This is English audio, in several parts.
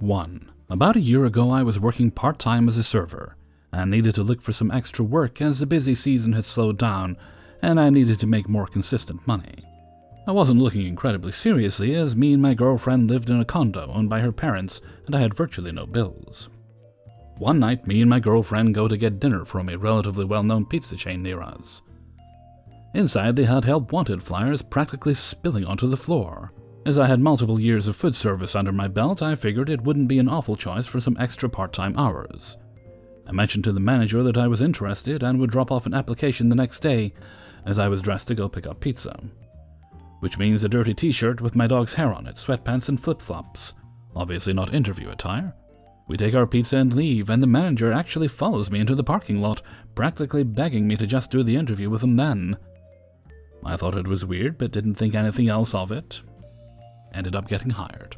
1. About a year ago, I was working part-time as a server, and needed to look for some extra work as the busy season had slowed down, and I needed to make more consistent money. I wasn't looking incredibly seriously, as me and my girlfriend lived in a condo owned by her parents, and I had virtually no bills. One night, me and my girlfriend go to get dinner from a relatively well-known pizza chain near us. Inside, they had help wanted flyers practically spilling onto the floor. As I had multiple years of food service under my belt, I figured it wouldn't be an awful choice for some extra part-time hours. I mentioned to the manager that I was interested and would drop off an application the next day, as I was dressed to go pick up pizza. Which means a dirty t-shirt with my dog's hair on it, sweatpants and flip-flops. Obviously not interview attire. We take our pizza and leave, and the manager actually follows me into the parking lot, practically begging me to just do the interview with him then. I thought it was weird, but didn't think anything else of it. Ended up getting hired.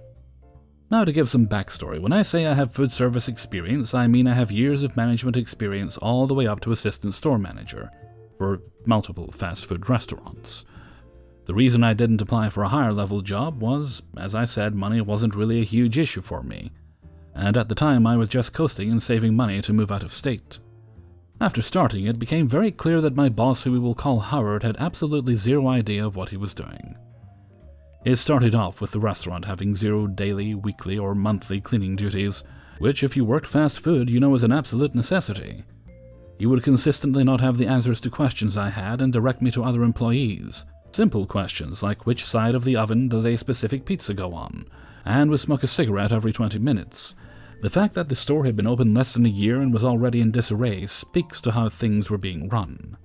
Now to give some backstory, when I say I have food service experience, I mean I have years of management experience all the way up to assistant store manager for multiple fast food restaurants. The reason I didn't apply for a higher level job was, as I said, money wasn't really a huge issue for me, and at the time I was just coasting and saving money to move out of state. After starting, it became very clear that my boss, who we will call Howard, had absolutely zero idea of what he was doing. It started off with the restaurant having zero daily, weekly, or monthly cleaning duties, which if you worked fast food you know is an absolute necessity. He would consistently not have the answers to questions I had and direct me to other employees. Simple questions like which side of the oven does a specific pizza go on, and would smoke a cigarette every 20 minutes. The fact that the store had been open less than a year and was already in disarray speaks to how things were being run.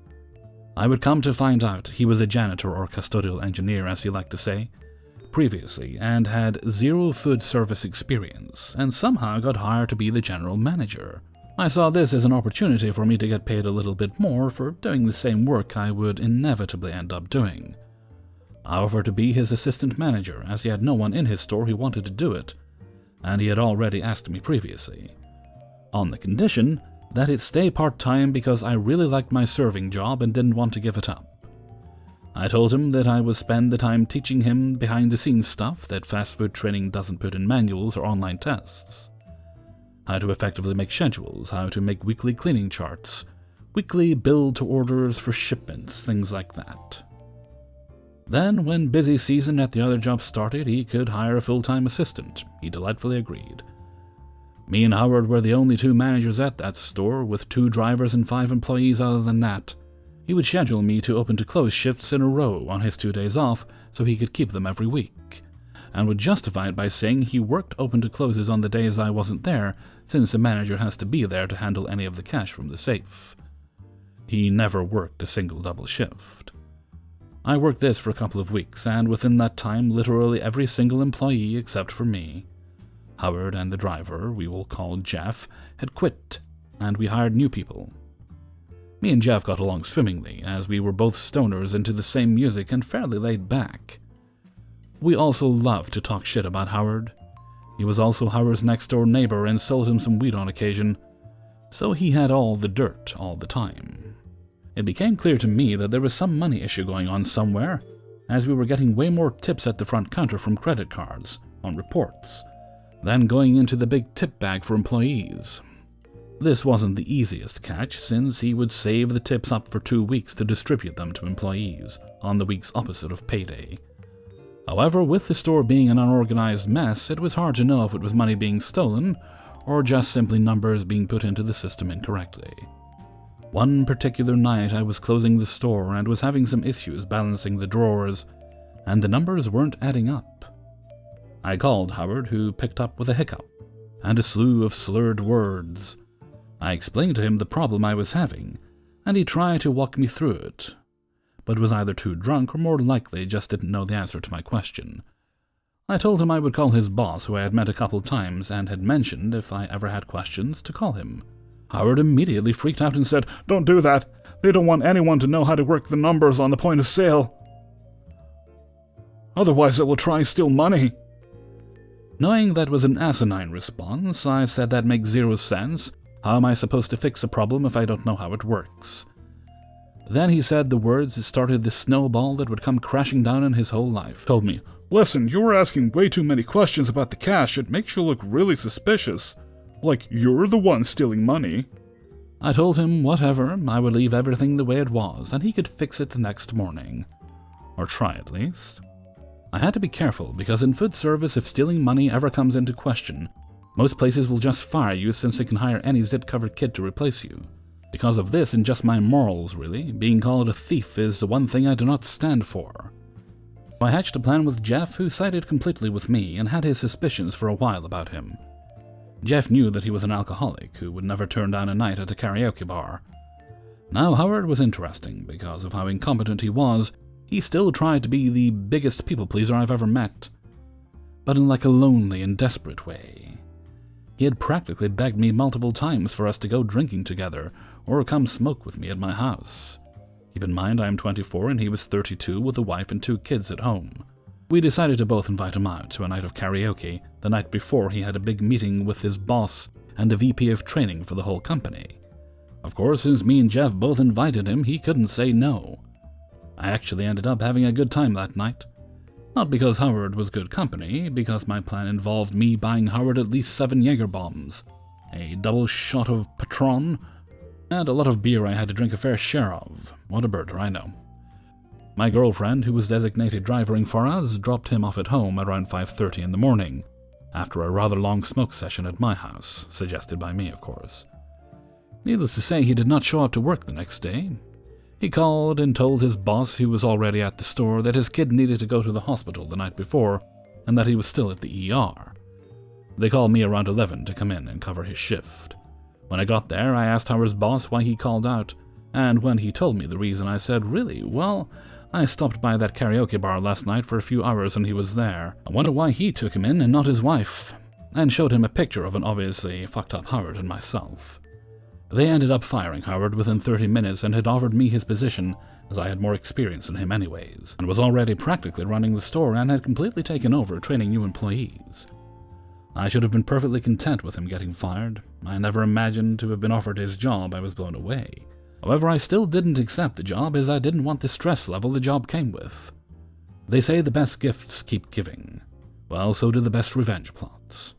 I would come to find out he was a janitor or custodial engineer, as he liked to say, previously, and had zero food service experience, and somehow got hired to be the general manager. I saw this as an opportunity for me to get paid a little bit more for doing the same work I would inevitably end up doing. I offered to be his assistant manager, as he had no one in his store who wanted to do it, and he had already asked me previously, on the condition that it stay part-time because I really liked my serving job and didn't want to give it up. I told him that I would spend the time teaching him behind-the-scenes stuff that fast food training doesn't put in manuals or online tests. How to effectively make schedules, how to make weekly cleaning charts, weekly build-to-orders for shipments, things like that. Then, when busy season at the other job started, he could hire a full-time assistant. He delightfully agreed. Me and Howard were the only two managers at that store, with 2 drivers and 5 employees other than that. He would schedule me to open to close shifts in a row on his 2 days off so he could keep them every week, and would justify it by saying he worked open to closes on the days I wasn't there, since the manager has to be there to handle any of the cash from the safe. He never worked a single double shift. I worked this for a couple of weeks, and within that time literally every single employee except for me, Howard and the driver, we will call Jeff, had quit, and we hired new people. Me and Jeff got along swimmingly, as we were both stoners into the same music and fairly laid back. We also loved to talk shit about Howard. He was also Howard's next-door neighbor and sold him some weed on occasion, so he had all the dirt all the time. It became clear to me that there was some money issue going on somewhere, as we were getting way more tips at the front counter from credit cards, on reports, than going into the big tip bag for employees. This wasn't the easiest catch, since he would save the tips up for 2 weeks to distribute them to employees, on the weeks opposite of payday. However, with the store being an unorganized mess, it was hard to know if it was money being stolen, or just simply numbers being put into the system incorrectly. One particular night I was closing the store and was having some issues balancing the drawers, and the numbers weren't adding up. I called Howard, who picked up with a hiccup and a slew of slurred words. I explained to him the problem I was having, and he tried to walk me through it, but was either too drunk or more likely just didn't know the answer to my question. I told him I would call his boss, who I had met a couple times and had mentioned if I ever had questions to call him. Howard immediately freaked out and said, "Don't do that. They don't want anyone to know how to work the numbers on the point of sale. Otherwise they will try and steal money." Knowing that was an asinine response, I said that makes zero sense. How am I supposed to fix a problem if I don't know how it works? Then he said the words that started the snowball that would come crashing down on his whole life. Told me, Listen, you were asking way too many questions about the cash. It makes you look really suspicious. Like you're the one stealing money. I told him whatever, I would leave everything the way it was, and he could fix it the next morning. Or try at least. I had to be careful, because in food service, if stealing money ever comes into question, most places will just fire you since they can hire any zit-covered kid to replace you. Because of this and just my morals, really, being called a thief is the one thing I do not stand for. I hatched a plan with Jeff, who sided completely with me and had his suspicions for a while about him. Jeff knew that he was an alcoholic who would never turn down a night at a karaoke bar. Now Howard was interesting because of how incompetent he was. He still tried to be the biggest people-pleaser I've ever met, but in like a lonely and desperate way. He had practically begged me multiple times for us to go drinking together or come smoke with me at my house. Keep in mind I am 24 and he was 32 with a wife and 2 kids at home. We decided to both invite him out to a night of karaoke the night before he had a big meeting with his boss and the VP of training for the whole company. Of course, since me and Jeff both invited him, he couldn't say no. I actually ended up having a good time that night. Not because Howard was good company, because my plan involved me buying Howard at least 7 Jaeger bombs, a double shot of Patron, and a lot of beer I had to drink a fair share of. What a birder, I know. My girlfriend, who was designated driving for us, dropped him off at home around 5:30 in the morning, after a rather long smoke session at my house, suggested by me, of course. Needless to say, he did not show up to work the next day. He called and told his boss, who was already at the store, that his kid needed to go to the hospital the night before and that he was still at the ER. They called me around 11 to come in and cover his shift. When I got there, I asked Howard's boss why he called out, and when he told me the reason, I said, "Really? Well, I stopped by that karaoke bar last night for a few hours and he was there. I wonder why he took him in and not his wife," and showed him a picture of an obviously fucked up Howard and myself. They ended up firing Howard within 30 minutes and had offered me his position, as I had more experience than him anyways, and was already practically running the store and had completely taken over training new employees. I should have been perfectly content with him getting fired. I never imagined to have been offered his job. I was blown away. However, I still didn't accept the job as I didn't want the stress level the job came with. They say the best gifts keep giving. Well, so do the best revenge plots.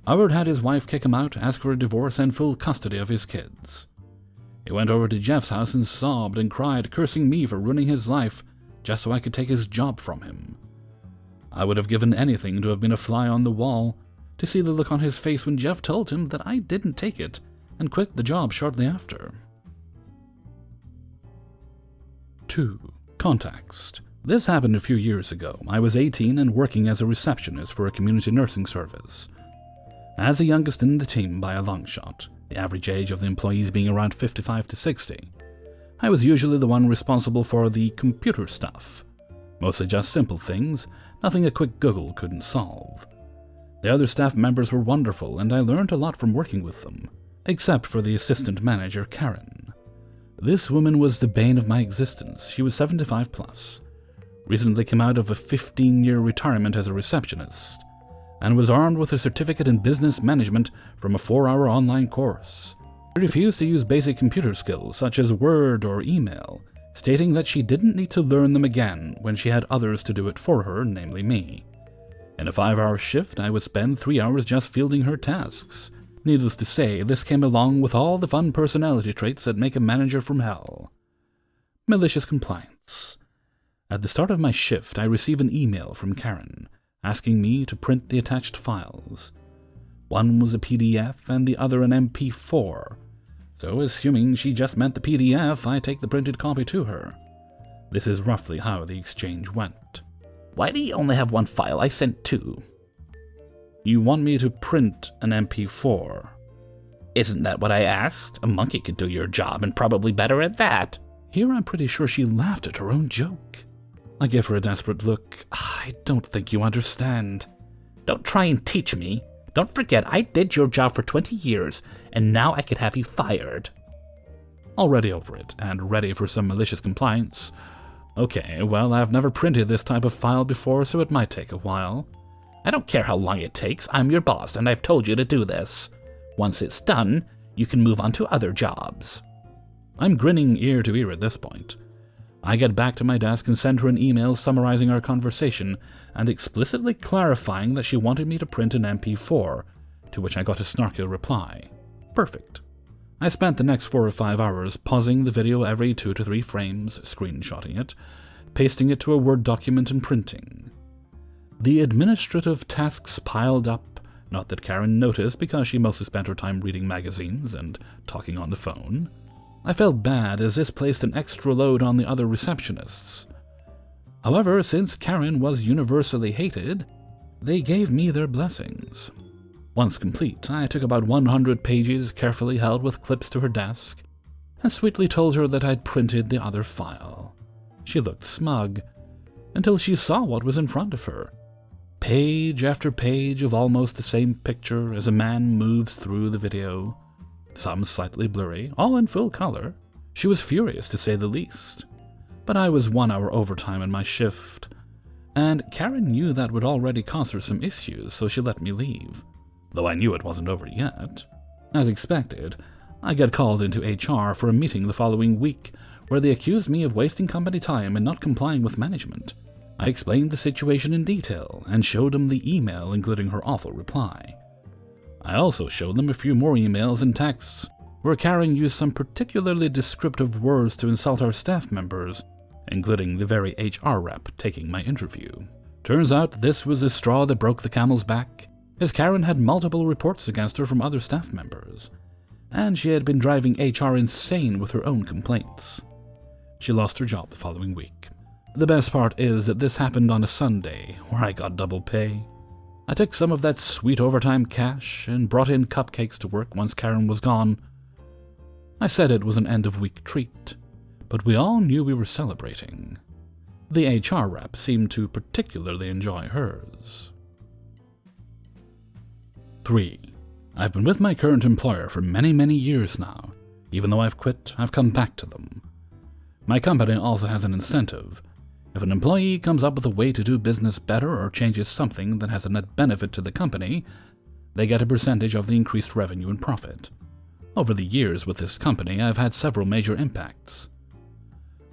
Howard had his wife kick him out, ask for a divorce, and full custody of his kids. He went over to Jeff's house and sobbed and cried, cursing me for ruining his life just so I could take his job from him. I would have given anything to have been a fly on the wall, to see the look on his face when Jeff told him that I didn't take it and quit the job shortly after. 2. Context. This happened a few years ago. I was 18 and working as a receptionist for a community nursing service. As the youngest in the team by a long shot, the average age of the employees being around 55 to 60, I was usually the one responsible for the computer stuff. Mostly just simple things, nothing a quick Google couldn't solve. The other staff members were wonderful, and I learned a lot from working with them, except for the assistant manager, Karen. This woman was the bane of my existence. She was 75 plus, recently came out of a 15-year retirement as a receptionist, and was armed with a certificate in business management from a 4-hour online course. She refused to use basic computer skills such as Word or email, stating that she didn't need to learn them again when she had others to do it for her, namely me. In a 5-hour shift, I would spend 3 hours just fielding her tasks. Needless to say, this came along with all the fun personality traits that make a manager from hell. Malicious compliance. At the start of my shift, I receive an email from Karen, asking me to print the attached files. One was a PDF and the other an MP4, so assuming she just meant the PDF, I take the printed copy to her. This is roughly how the exchange went. "Why do you only have 1 file? I sent 2. "You want me to print an MP4? "Isn't that what I asked? A monkey could do your job, and probably better at that." Here I'm pretty sure she laughed at her own joke. I gave her a desperate look. "I don't think you understand." "Don't try and teach me. Don't forget I did your job for 20 years, and now I could have you fired." Already over it, and ready for some malicious compliance. Okay, well, I've never printed this type of file before, so it might take a while. "I don't care how long it takes. I'm your boss, and I've told you to do this. Once it's done, you can move on to other jobs." I'm grinning ear to ear at this point. I get back to my desk and send her an email summarizing our conversation and explicitly clarifying that she wanted me to print an MP4, to which I got a snarky reply. Perfect. I spent the next 4 or 5 hours pausing the video every 2 to 3 frames, screenshotting it, pasting it to a Word document and printing. The administrative tasks piled up, not that Karen noticed because she mostly spent her time reading magazines and talking on the phone. I felt bad as this placed an extra load on the other receptionists. However, since Karen was universally hated, they gave me their blessings. Once complete, I took about 100 pages carefully held with clips to her desk and sweetly told her that I'd printed the other file. She looked smug until she saw what was in front of her. Page after page of almost the same picture as a man moves through the video, some slightly blurry, all in full color. She was furious to say the least. But I was 1 hour overtime in my shift, and Karen knew that would already cause her some issues, so she let me leave, though I knew it wasn't over yet. As expected, I get called into HR for a meeting the following week, where they accused me of wasting company time and not complying with management. I explained the situation in detail and showed them the email including her awful reply. I also showed them a few more emails and texts where Karen used some particularly descriptive words to insult our staff members, including the very HR rep taking my interview. Turns out this was the straw that broke the camel's back, as Karen had multiple reports against her from other staff members, and she had been driving HR insane with her own complaints. She lost her job the following week. The best part is that this happened on a Sunday, where I got double pay. I took some of that sweet overtime cash and brought in cupcakes to work once Karen was gone. I said it was an end-of-week treat, but we all knew we were celebrating. The HR rep seemed to particularly enjoy hers. 3. I've been with my current employer for many years now. Even though I've quit, I've come back to them. My company also has an incentive. If an employee comes up with a way to do business better or changes something that has a net benefit to the company, they get a percentage of the increased revenue and profit. Over the years with this company, I've had several major impacts.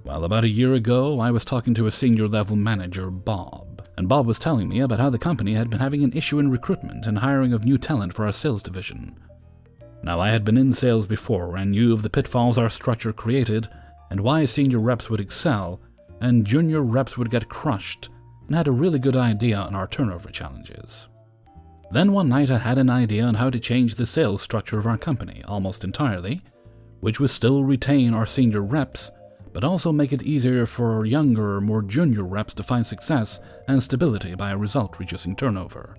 Well, about a year ago, I was talking to a senior-level manager, Bob, and Bob was telling me about how the company had been having an issue in recruitment and hiring of new talent for our sales division. Now, I had been in sales before and knew of the pitfalls our structure created and why senior reps would excel and junior reps would get crushed, and had a really good idea on our turnover challenges. Then one night I had an idea on how to change the sales structure of our company almost entirely, which would still retain our senior reps, but also make it easier for younger, more junior reps to find success and stability by a result reducing turnover.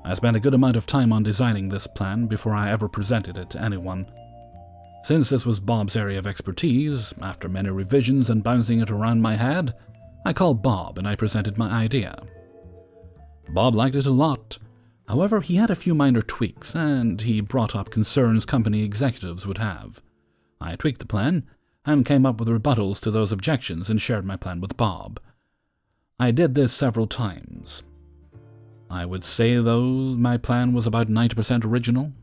I spent a good amount of time on designing this plan before I ever presented it to anyone. Since this was Bob's area of expertise, after many revisions and bouncing it around my head, I called Bob and I presented my idea. Bob liked it a lot. However, he had a few minor tweaks, and he brought up concerns company executives would have. I tweaked the plan and came up with rebuttals to those objections and shared my plan with Bob. I did this several times. I would say, though, my plan was about 90% original.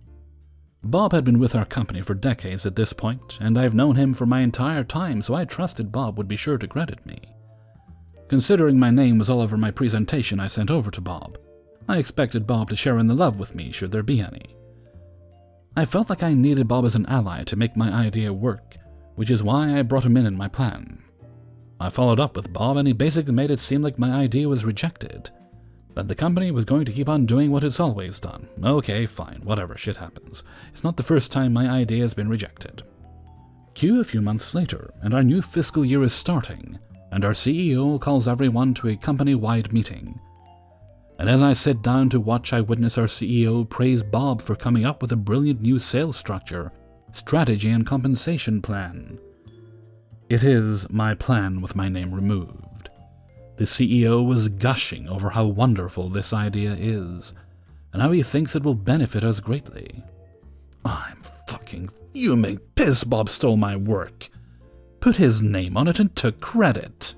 Bob had been with our company for decades at this point, and I've known him for my entire time, so I trusted Bob would be sure to credit me. Considering my name was all over my presentation I sent over to Bob, I expected Bob to share in the love with me should there be any. I felt like I needed Bob as an ally to make my idea work, which is why I brought him in my plan. I followed up with Bob and he basically made it seem like my idea was rejected, that the company was going to keep on doing what it's always done. Okay, fine, whatever, shit happens. It's not the first time my idea has been rejected. Cue a few months later, and our new fiscal year is starting, and our CEO calls everyone to a company-wide meeting. And as I sit down to watch, I witness our CEO praise Bob for coming up with a brilliant new sales structure, strategy, and compensation plan. It is my plan with my name removed. The CEO was gushing over how wonderful this idea is, and how he thinks it will benefit us greatly. I'm fucking fuming. Piss Bob stole my work. Put his name on it and took credit.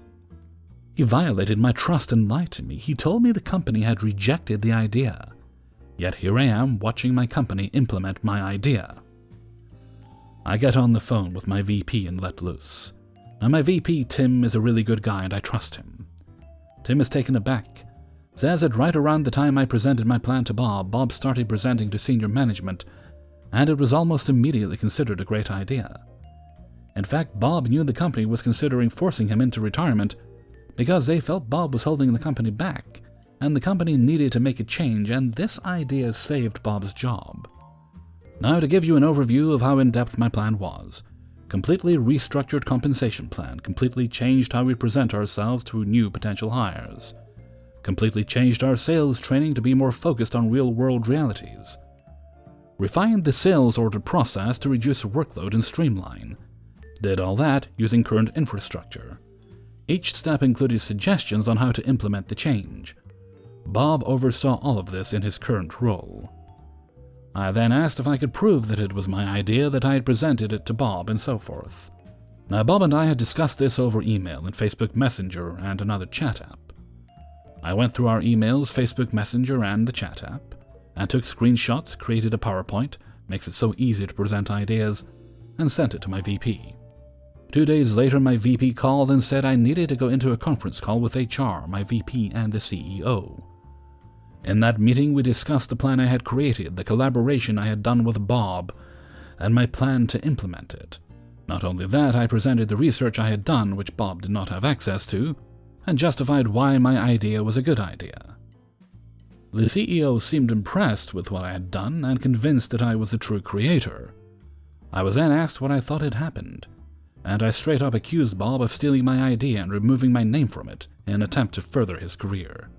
He violated my trust and lied to me. He told me the company had rejected the idea. Yet here I am watching my company implement my idea. I get on the phone with my VP and let loose. Now, my VP, Tim, is a really good guy and I trust him. Tim is taken aback. Says that right around the time I presented my plan to Bob, Bob started presenting to senior management, and it was almost immediately considered a great idea. In fact, Bob knew the company was considering forcing him into retirement because they felt Bob was holding the company back, and the company needed to make a change, and this idea saved Bob's job. Now, to give you an overview of how in-depth my plan was. Completely restructured compensation plan, completely changed how we present ourselves to new potential hires. Completely changed our sales training to be more focused on real-world realities. Refined the sales order process to reduce workload and streamline. Did all that using current infrastructure. Each step included suggestions on how to implement the change. Bob oversaw all of this in his current role. I then asked if I could prove that it was my idea, that I had presented it to Bob, and so forth. Now, Bob and I had discussed this over email and Facebook Messenger and another chat app. I went through our emails, Facebook Messenger, and the chat app, and took screenshots, created a PowerPoint, makes it so easy to present ideas, and sent it to my VP. 2 days later, my VP called and said I needed to go into a conference call with HR, my VP, and the CEO. In that meeting, we discussed the plan I had created, the collaboration I had done with Bob, and my plan to implement it. Not only that, I presented the research I had done, which Bob did not have access to, and justified why my idea was a good idea. The CEO seemed impressed with what I had done and convinced that I was the true creator. I was then asked what I thought had happened, and I straight up accused Bob of stealing my idea and removing my name from it in an attempt to further his career.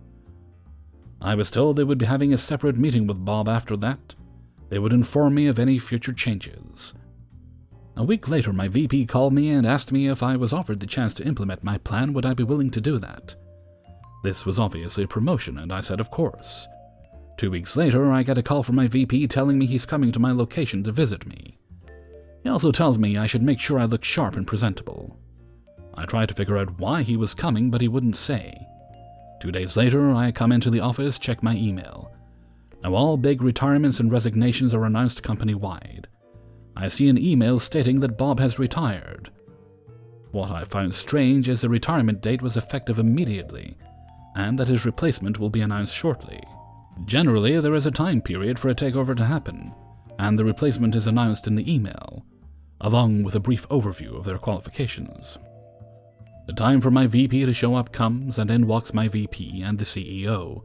I was told they would be having a separate meeting with Bob after that. They would inform me of any future changes. A week later, my VP called me and asked me if I was offered the chance to implement my plan, would I be willing to do that? This was obviously a promotion, and I said of course. 2 weeks later, I got a call from my VP telling me he's coming to my location to visit me. He also tells me I should make sure I look sharp and presentable. I tried to figure out why he was coming, but he wouldn't say. 2 days later, I come into the office, check my email. Now all big retirements and resignations are announced company-wide. I see an email stating that Bob has retired. What I found strange is the retirement date was effective immediately, and that his replacement will be announced shortly. Generally, there is a time period for a takeover to happen, and the replacement is announced in the email, along with a brief overview of their qualifications. The time for my VP to show up comes, and in walks my VP and the CEO.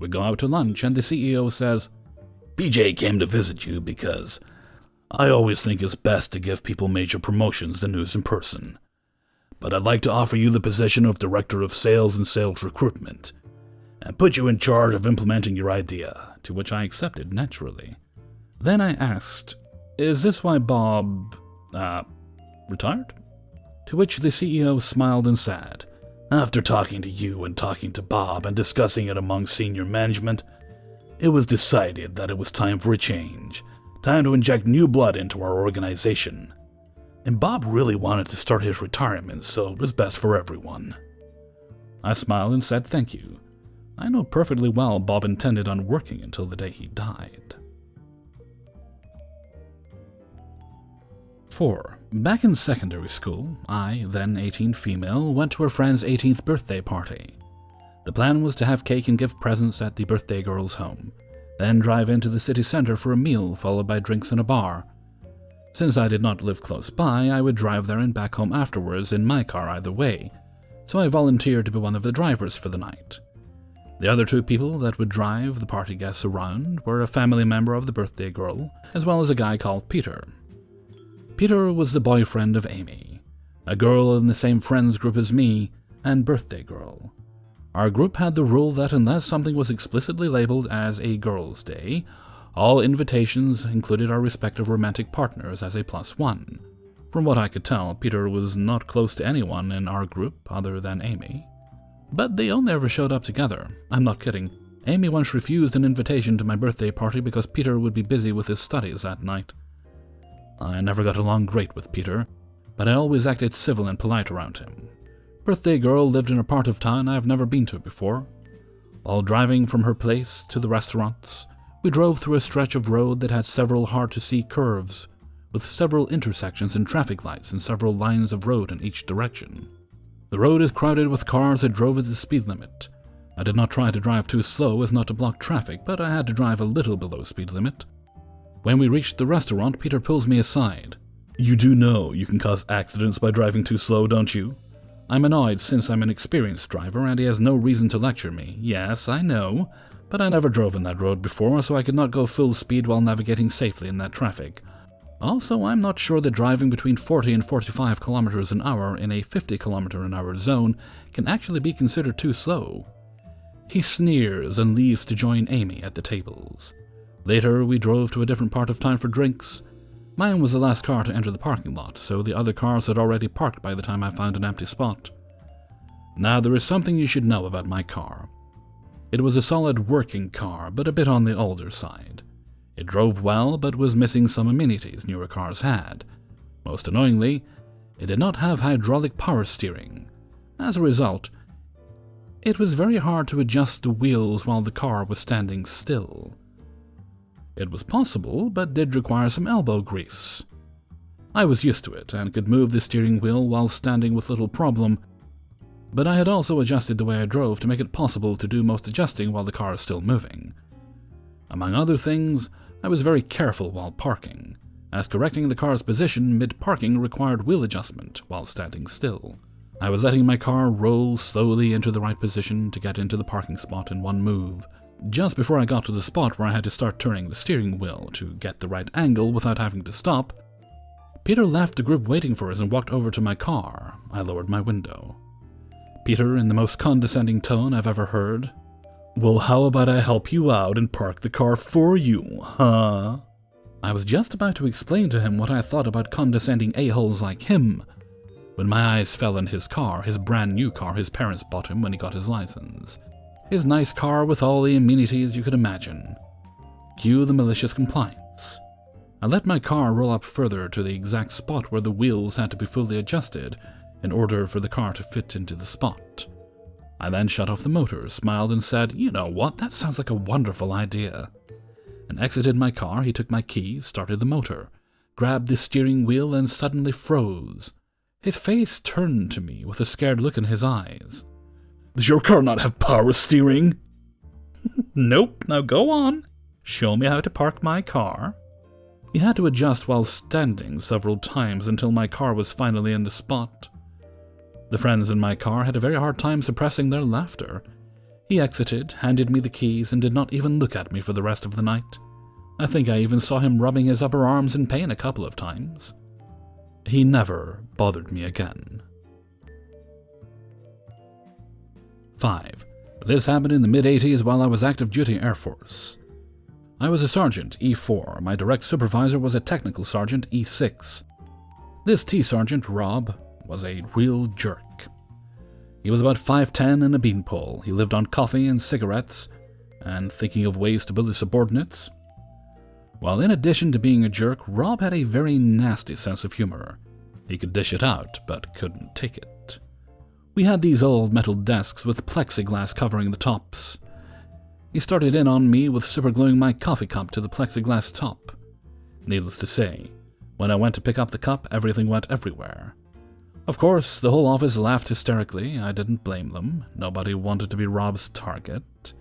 We go out to lunch, and the CEO says, "PJ came to visit you because I always think it's best to give people major promotions the news in person. But I'd like to offer you the position of Director of Sales and Sales Recruitment, and put you in charge of implementing your idea," to which I accepted naturally. Then I asked, "Is this why Bob, retired?" To which the CEO smiled and said, "After talking to you and talking to Bob and discussing it among senior management, it was decided that it was time for a change, time to inject new blood into our organization. And Bob really wanted to start his retirement, so it was best for everyone." I smiled and said thank you. I know perfectly well Bob intended on working until the day he died. 4. Back in secondary school, I, then 18 female, went to her friend's 18th birthday party. The plan was to have cake and give presents at the birthday girl's home, then drive into the city center for a meal followed by drinks in a bar. Since I did not live close by, I would drive there and back home afterwards in my car either way, so I volunteered to be one of the drivers for the night. The other 2 people that would drive the party guests around were a family member of the birthday girl, as well as a guy called Peter. Peter was the boyfriend of Amy, a girl in the same friends group as me, and birthday girl. Our group had the rule that unless something was explicitly labeled as a girl's day, all invitations included our respective romantic partners as a +1. From what I could tell, Peter was not close to anyone in our group other than Amy. But they only ever showed up together. I'm not kidding. Amy once refused an invitation to my birthday party because Peter would be busy with his studies that night. I never got along great with Peter, but I always acted civil and polite around him. Birthday girl lived in a part of town I've never been to before. While driving from her place to the restaurants, we drove through a stretch of road that had several hard-to-see curves, with several intersections and traffic lights and several lines of road in each direction. The road is crowded with cars that drove at the speed limit. I did not try to drive too slow as not to block traffic, but I had to drive a little below speed limit. When we reached the restaurant, Peter pulls me aside. You do know you can cause accidents by driving too slow, don't you? I'm annoyed since I'm an experienced driver and he has no reason to lecture me. Yes, I know, but I never drove in that road before, so I could not go full speed while navigating safely in that traffic. Also, I'm not sure that driving between 40 and 45 kilometers an hour in a 50 kilometer an hour zone can actually be considered too slow. He sneers and leaves to join Amy at the tables. Later, we drove to a different part of town for drinks. Mine was the last car to enter the parking lot, so the other cars had already parked by the time I found an empty spot. Now, there is something you should know about my car. It was a solid working car, but a bit on the older side. It drove well, but was missing some amenities newer cars had. Most annoyingly, it did not have hydraulic power steering. As a result, it was very hard to adjust the wheels while the car was standing still. It was possible, but did require some elbow grease. I was used to it and could move the steering wheel while standing with little problem, but I had also adjusted the way I drove to make it possible to do most adjusting while the car is still moving. Among other things, I was very careful while parking, as correcting the car's position mid-parking required wheel adjustment while standing still. I was letting my car roll slowly into the right position to get into the parking spot in one move. Just before I got to the spot where I had to start turning the steering wheel to get the right angle without having to stop, Peter left the group waiting for us and walked over to my car. I lowered my window. Peter, in the most condescending tone I've ever heard, "Well, how about I help you out and park the car for you, huh?" I was just about to explain to him what I thought about condescending a-holes like him, when my eyes fell on his car, his brand new car his parents bought him when he got his license. His nice car with all the amenities you could imagine. Cue the malicious compliance. I let my car roll up further to the exact spot where the wheels had to be fully adjusted in order for the car to fit into the spot. I then shut off the motor, smiled and said, "You know what, that sounds like a wonderful idea," and exited my car. He took my keys, started the motor, grabbed the steering wheel and suddenly froze. His face turned to me with a scared look in his eyes. "Does your car not have power steering?" "Nope, now go on. Show me how to park my car." He had to adjust while standing several times until my car was finally in the spot. The friends in my car had a very hard time suppressing their laughter. He exited, handed me the keys, and did not even look at me for the rest of the night. I think I even saw him rubbing his upper arms in pain a couple of times. He never bothered me again. 5. This happened in the mid-80s while I was active duty Air Force. I was a sergeant, E4. My direct supervisor was a technical sergeant, E6. This T-sergeant, Rob, was a real jerk. He was about 5'10" and a beanpole. He lived on coffee and cigarettes, and thinking of ways to bully subordinates. While in addition to being a jerk, Rob had a very nasty sense of humor. He could dish it out, but couldn't take it. We had these old metal desks with plexiglass covering the tops. He started in on me with supergluing my coffee cup to the plexiglass top. Needless to say, when I went to pick up the cup, everything went everywhere. Of course, the whole office laughed hysterically. I didn't blame them. Nobody wanted to be Rob's target.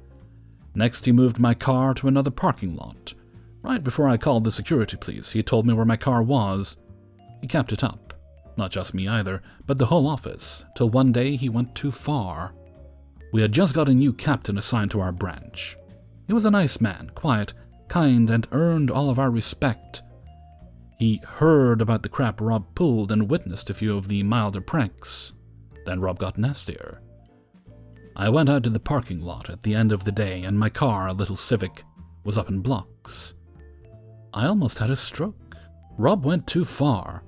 Next, he moved my car to another parking lot. Right before I called the security police, he told me where my car was. He kept it up. Not just me either, but the whole office, till one day he went too far. We had just got a new captain assigned to our branch. He was a nice man, quiet, kind, and earned all of our respect. He heard about the crap Rob pulled and witnessed a few of the milder pranks. Then Rob got nastier. I went out to the parking lot at the end of the day, and my car, a little Civic, was up in blocks. I almost had a stroke. Rob went too far.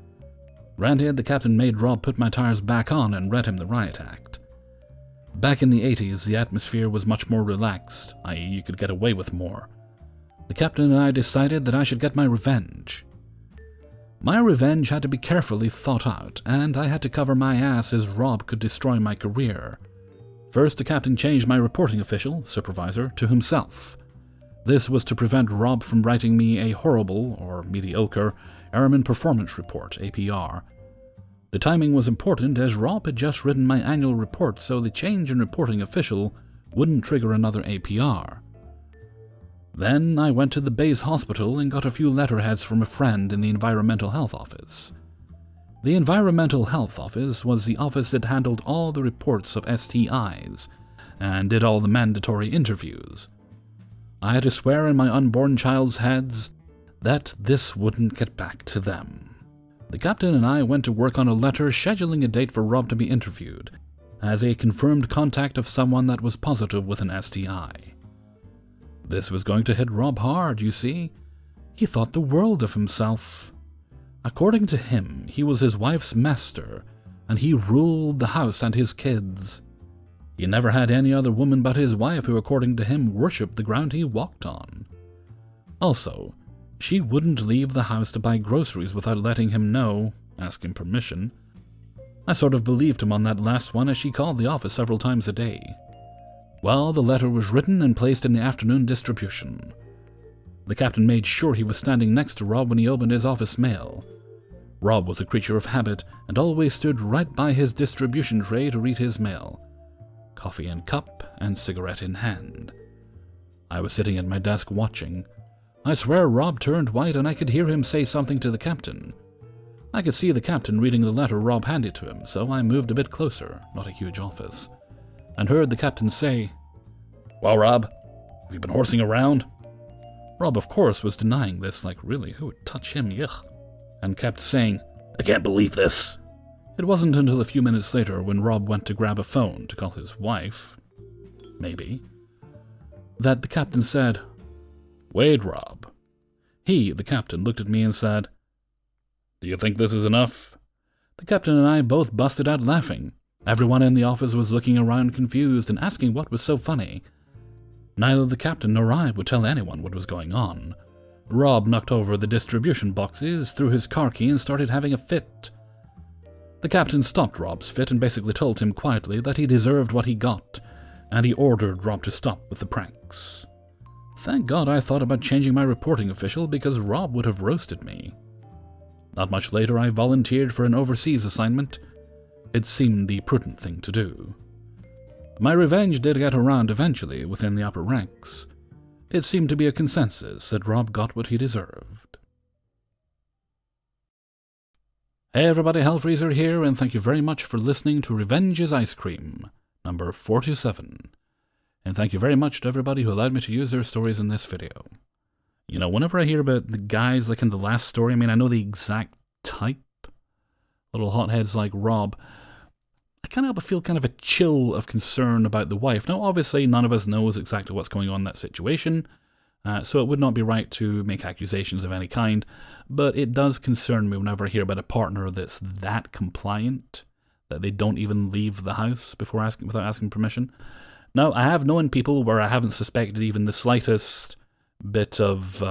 Granted, the captain made Rob put my tires back on and read him the riot act. Back in the 80s, the atmosphere was much more relaxed, i.e. you could get away with more. The captain and I decided that I should get my revenge. My revenge had to be carefully thought out, and I had to cover my ass as Rob could destroy my career. First, the captain changed my reporting official, supervisor, to himself. This was to prevent Rob from writing me a horrible, or mediocre, Airman Performance Report, APR. The timing was important as Rob had just written my annual report, so the change in reporting official wouldn't trigger another APR. Then I went to the base hospital and got a few letterheads from a friend in the Environmental Health Office. The Environmental Health Office was the office that handled all the reports of STIs and did all the mandatory interviews. I had to swear in my unborn child's heads that this wouldn't get back to them. The captain and I went to work on a letter scheduling a date for Rob to be interviewed, as a confirmed contact of someone that was positive with an STI. This was going to hit Rob hard, you see. He thought the world of himself. According to him, he was his wife's master, and he ruled the house and his kids. He never had any other woman but his wife who, according to him, worshipped the ground he walked on. Also, she wouldn't leave the house to buy groceries without letting him know, asking permission. I sort of believed him on that last one as she called the office several times a day. Well, the letter was written and placed in the afternoon distribution. The captain made sure he was standing next to Rob when he opened his office mail. Rob was a creature of habit and always stood right by his distribution tray to read his mail, coffee in cup and cigarette in hand. I was sitting at my desk watching. I swear Rob turned white and I could hear him say something to the captain. I could see the captain reading the letter Rob handed to him, so I moved a bit closer, not a huge office, and heard the captain say, "Well, Rob, have you been horsing around?" Rob, of course, was denying this, like, really, who would touch him, yuck, and kept saying, "I can't believe this." It wasn't until a few minutes later when Rob went to grab a phone to call his wife, maybe, that the captain said, "Wait, Rob." He, the captain, looked at me and said, "Do you think this is enough?" The captain and I both busted out laughing. Everyone in the office was looking around confused and asking what was so funny. Neither the captain nor I would tell anyone what was going on. Rob knocked over the distribution boxes, threw his car key, and started having a fit. The captain stopped Rob's fit and basically told him quietly that he deserved what he got, and he ordered Rob to stop with the pranks. Thank God I thought about changing my reporting official because Rob would have roasted me. Not much later, I volunteered for an overseas assignment. It seemed the prudent thing to do. My revenge did get around eventually within the upper ranks. It seemed to be a consensus that Rob got what he deserved. Hey everybody, Hellfreezer here, and thank you very much for listening to Revenge is Ice Cream, number 47. And thank you very much to everybody who allowed me to use their stories in this video. You know, whenever I hear about the guys like in the last story, I mean, I know the exact type, little hotheads like Rob, I can't help but feel kind of a chill of concern about the wife. Now, obviously, none of us knows exactly what's going on in that situation, so it would not be right to make accusations of any kind, but it does concern me whenever I hear about a partner that's that compliant, that they don't even leave the house without asking permission. Now, I have known people where I haven't suspected even the slightest bit of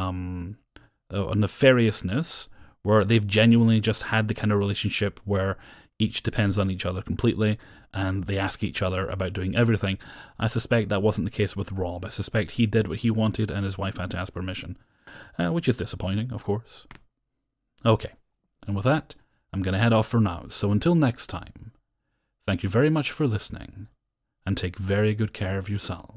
nefariousness, where they've genuinely just had the kind of relationship where each depends on each other completely, and they ask each other about doing everything. I suspect that wasn't the case with Rob. I suspect he did what he wanted, and his wife had to ask permission, which is disappointing, of course. Okay, and with that, I'm going to head off for now, so until next time, thank you very much for listening, and take very good care of yourself.